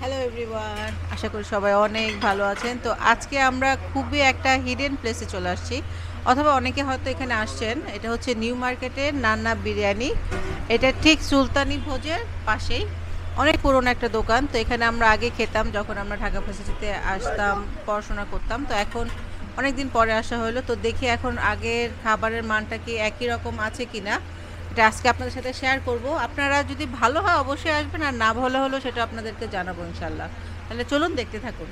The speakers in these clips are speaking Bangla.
হ্যালো এভরিওয়ান, আশা করি সবাই অনেক ভালো আছেন। তো আজকে আমরা খুবই একটা হিডেন প্লেসে চলে আসছি, অথবা অনেকে হয়তো এখানে আসছেন। এটা হচ্ছে নিউ মার্কেটের নান্না বিরিয়ানি। এটা ঠিক সুলতানি ভোজের পাশেই, অনেক পুরনো একটা দোকান। তো এখানে আমরা আগে খেতাম যখন আমরা ঢাকা ভার্সিটিতে আসতাম, পড়াশোনা করতাম। তো এখন অনেক দিন পরে আসা হলো, তো দেখি এখন আগের খাবারের মানটা কি একই রকম আছে কিনা। এটা আজকে আপনাদের সাথে শেয়ার করব। আপনারা যদি ভালো হয় অবশ্যই আসবেন, আর না ভালো হলেও সেটা আপনাদেরকে জানাবো ইনশাল্লাহ। তাহলে চলুন দেখতে থাকুন।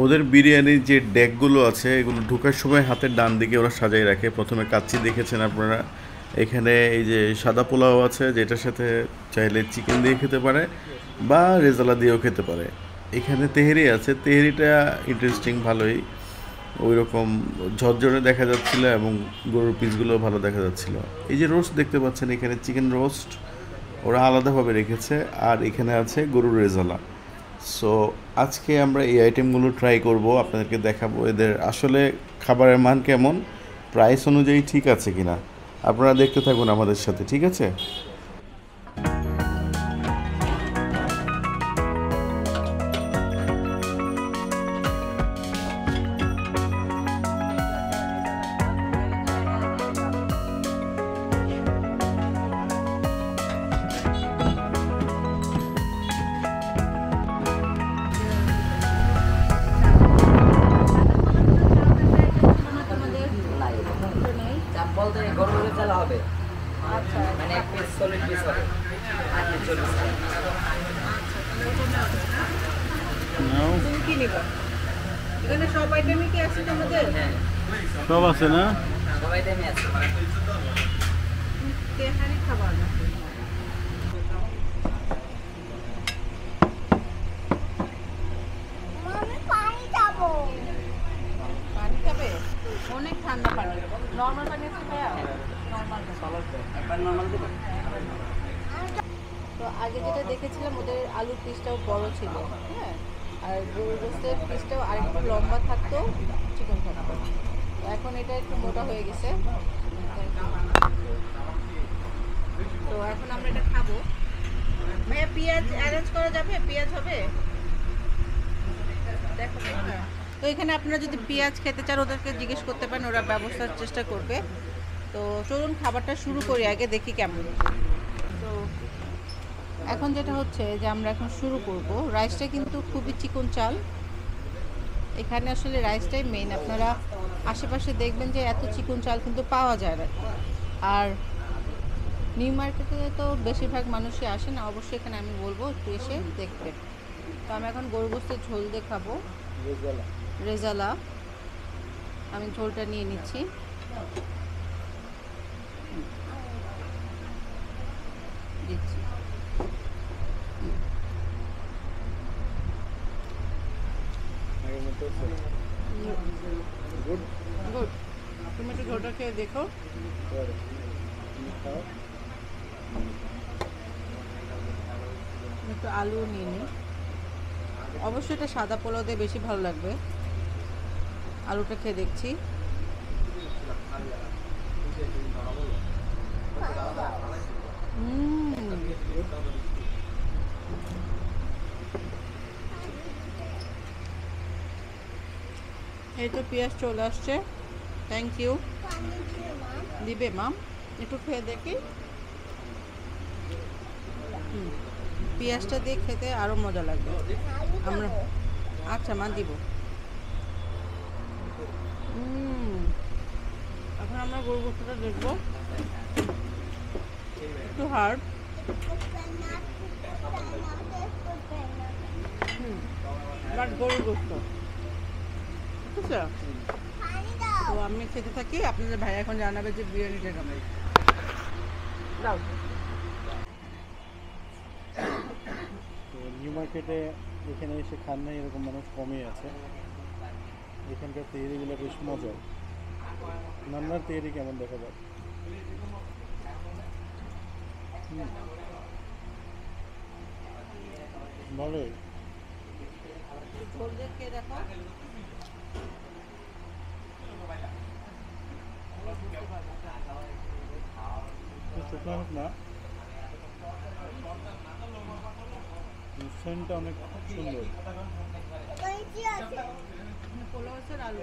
ওদের বিরিয়ানির যে ডেকগুলো আছে এগুলো ঢোকার সময় হাতের ডান দিকে ওরা সাজাই রাখে। প্রথমে কাচ্চি দেখেছেন আপনারা। এখানে এই যে সাদা পোলাও আছে, যেটার সাথে চাইলে চিকেন দিয়ে খেতে পারে বা রেজালা দিয়েও খেতে পারে। এখানে তেহেরি আছে, তেহেরিটা ইন্টারেস্টিং, ভালোই ওই রকম ঝরঝরে দেখা যাচ্ছিল এবং গরুর পিসগুলো ভালো দেখা যাচ্ছিল। এই যে রোস্ট দেখতে পাচ্ছেন, এখানে চিকেন রোস্ট ওরা আলাদাভাবে রেখেছে, আর এখানে আছে গরুর রেজালা। সো আজকে আমরা এই আইটেমগুলো ট্রাই করব, আপনাদেরকে দেখাবো এদের আসলে খাবারের মান কেমন, প্রাইস অনুযায়ী ঠিক আছে কিনা। আপনারা দেখতে থাকুন আমাদের সাথে, ঠিক আছে? চাপ বলতে গরুর চালা হবে। মানে এক পিস 40 পিস হবে। আর কি 40 তুমি কি নিবা? এখানে সব আইটেমই কি আছে তোমাদের? হ্যাঁ, সব আছে না? সবাই দামই আছে। তেহারি খাবার নাকি? পানি খাবে? অনেক ঠান্ডা পানি। নরমাল পানি আছে ভাইয়া? নরমাল একবার নরমাল দিবেন। তো আগে যেটা দেখেছিলাম ওদের আলুর পিসটাও বড় ছিল, হ্যাঁ, আর গরুর গোস্তের পিসটাও আরেকটু লম্বা থাকতো, চিকন থাকতো। তো এখন এটা একটু মোটা হয়ে গেছে। তো এখন আমরা এটা খাবো। ভাইয়া পেঁয়াজ অ্যারেঞ্জ করা যাবে? পেঁয়াজ হবে? দেখো হ্যাঁ। তো এখানে আপনারা যদি পেঁয়াজ খেতে চান ওদেরকে জিজ্ঞেস করতে পারেন, ওরা ব্যবস্থার চেষ্টা করবে। তো চলুন খাবারটা শুরু করি, আগে দেখি কেমন। তো এখন যেটা হচ্ছে যে আমরা এখন শুরু করব। রাইসটা কিন্তু খুবই চিকন চাল, এখানে আসলে রাইসটাই মেইন। আপনারা আশেপাশে দেখবেন যে এত চিকন চাল কিন্তু পাওয়া যায় না। আর নিউ মার্কেটে তো বেশিরভাগ মানুষই আসে না, অবশ্যই এখানে আমি বলবো একটু এসে দেখতে। তো আমি এখন গরু গোস্তের ঝোল দিয়ে খাবো, রেজালা। আমি ঝোলটা নিয়ে নিচ্ছি। দিচ্ছি। গুড। তুমি একটু ঝোলটা খেয়ে দেখো। একটু আলু নিয়ে নিই। অবশ্যই এটা সাদা পোলাও দিয়ে বেশি ভালো লাগবে। আলুটা খেয়ে দেখছি। এই তো পেঁয়াজ চলে আসছে। Thank you. দিবে মাম? একটু খেয়ে দেখি। পেঁয়াজটা দিয়ে খেতে আরও মজা লাগবে। আমরা আচ্ছা মা দিব। এখন আমরা গরু গোস্তটা দেখবো। একটু হার্ড, বাট গরুর গোস্ত, ঠিক আছে। তো আমি খেতে থাকি, আপনাদের ভাই এখন জানাবে যে বিরিয়ানিটা কেমন। দাও। তো নিউ মার্কেটে এখানে এসে খান না এরকম মানুষ কমই আছে। এখানকার তেহরিগুলো বেশ মজার। নান্নার তেহরি কেমন দেখা যায়? ভালোই। ঝোল দিয়ে খেয়ে দেখো। বুঝতে পারবে। শুকনো হোক না, সেন্টটা অনেক সুন্দর। পোলাও আছে আর আলু।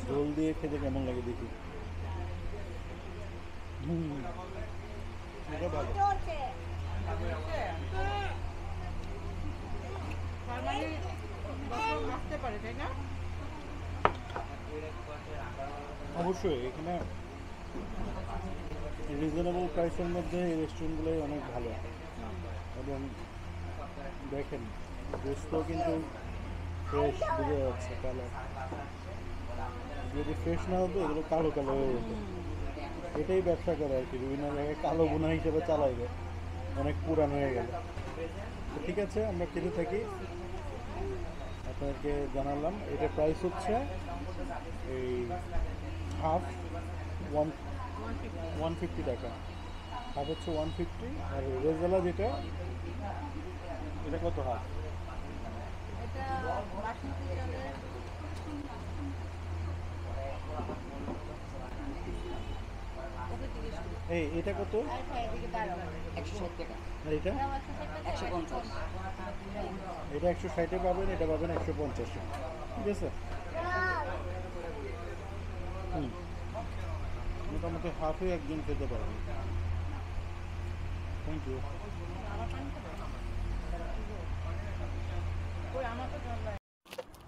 ঝোল দিয়ে খেতে কেমন লাগে দেখি। এটা ভালো। তার মানে বছর আসতে পারে, তাই না? অবশ্যই এখানে রিজনেবল প্রাইসের মধ্যে এই রেস্টুরেন্টগুলোই অনেক ভালো। এবং দেখেন গোস্ত কিন্তু ফ্রেশ বোঝা যাচ্ছে, কালার যদি ফ্রেশ না হতো এগুলো কালো কালো হয়ে যেত। এটাই ব্যবসা করে আর কি, বিভিন্ন জায়গায় কালো বোনা হিসেবে চালাইবে, অনেক পুরান হয়ে গেল। তো ঠিক আছে, আমরা খেতে থাকি। আপনাদেরকে জানালাম এটা প্রাইস হচ্ছে এই হাফ 150 টাকা, হাফ হচ্ছে 150। আর রেজালা যেটা, এটা কত হাফ? এটা বাসমতি চালের ওকে জিজ্ঞেস করি। এটা কত? এদিকে দাঁড়াও। 160 টাকা, আর এটা? 150। এটা 160-এ পাবেন, এটা পাবেন 150-এ। ঠিক আছে, মোটামুটি হাফে একজন খেতে পারবেন। Thank you. ওই আমার তো জল লাগে।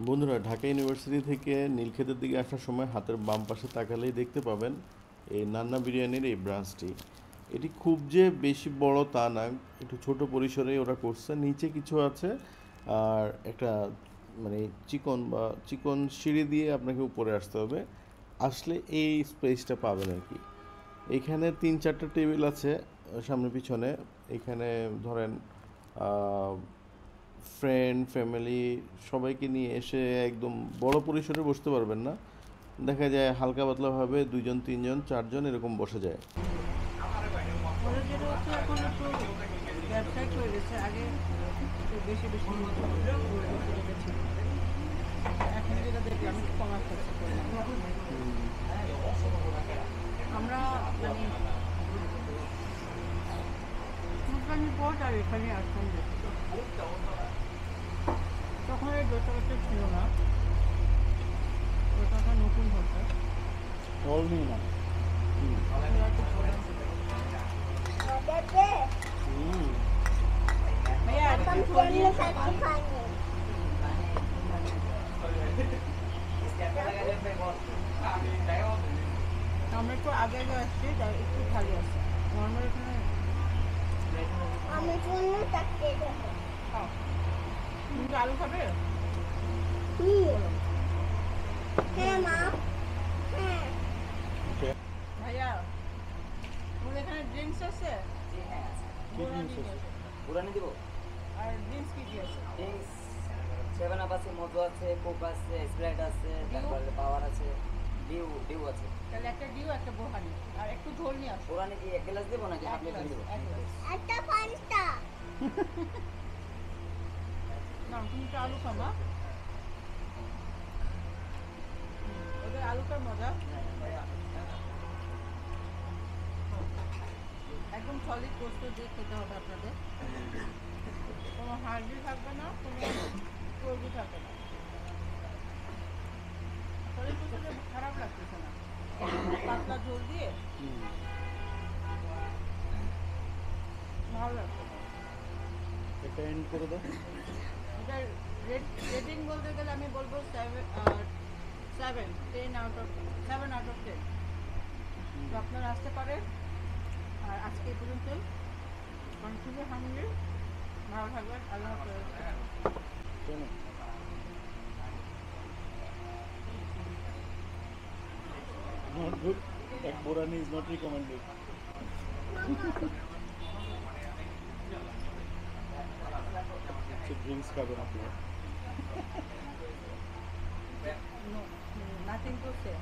বন্ধুরা, ঢাকা ইউনিভার্সিটি থেকে নীলক্ষেতের দিকে আসার সময় হাতের বাম পাশে তাকালেই দেখতে পাবেন এই নান্না বিরিয়ানির এই ব্রাঞ্চটি। এটি খুব যে বেশি বড় তা না, একটু ছোট পরিসরে ওরা করছে। নিচে কিছু আছে আর একটা মানে চিকন সিঁড়ি দিয়ে আপনাকে উপরে আসতে হবে, আসলে এই স্পেসটা পাবেন আর কি। এখানে 3-4টা টেবিল আছে সামনে পিছনে। এখানে ধরেন ফ্রেন্ড ফ্যামিলি সবাইকে নিয়ে এসে একদম বড় পরিসরে বসতে পারবেন না, দেখা যায় হালকা পাতলাভাবে 2জন 3জন 4জন এরকম বসা যায়। ওরা যেটা হচ্ছে এখন একটু ব্যবসায়িক হয়ে গেছে, আগে একটু বেশি বেশি ছিল, এখন যেটা দেখলাম একটু কমার চেষ্টা করলাম। আমরা মানে মুসলিম পথ আর এখানে আসলাম দেখি, তখন এই দোকানটা ছিল না, দোকানটা নতুন হচ্ছে। অল নিয়ে না। ভাইয়া আমরা একটু আগে আগে আসছি, তাই একটু খালি আছে। নর্মাল এখানে আমি জন্য তাকে দেবো। তুমি কি আলু খাবে? হ্যাঁ মা, হ্যাঁ। ভাইয়া তোমাদের এখানে ড্রিঙ্কস আছে? কি জিনিস আছে? পুরানি দিব। আর ড্রিঙ্কস কি কি আছে? ড্রিঙ্কস 7 আপ আছে, মজু আছে, কোক আছে, স্প্রাইট আছে, তারপরে পাওয়ার আছে, ডিউ আছে। তাহলে একটা ডিও, একটা বোহানি, আর একটু ঝোল নিয়ে আসো। পুরানি কি 1 গ্লাস দেবো নাকি এক আপনি গ্লাস, দেবো? এক গ্লাস। একটা পাঁচটা। না তুমি তো আলু খাবা। ওদের আলুটার মজা একদম সলিড পোস্ত দিয়ে খেতে হবে আপনাদের। কোনো হাড়ি থাকবে না, কোনো চর্বি থাকবে না। সলিড পোস্ত খারাপ লাগতেছে না, পাতলা ঝোল দিয়ে ভালো লাগছে। এটা এন্ড করে দাও। এটার রেটিং বলতে গেলে আমি বলবো 7 আউট অফ 10। তো আপনারা আসতে পারেন। আর আজকে এই পর্যন্তই। কন্টিনিউ হাঙ্গরি, ভালো থাকবেন, আল্লাহ হাফেজ। শোনো, not good. Egg Borani is not recommended. Drinks খাবেন আপনারা? Nothing to say.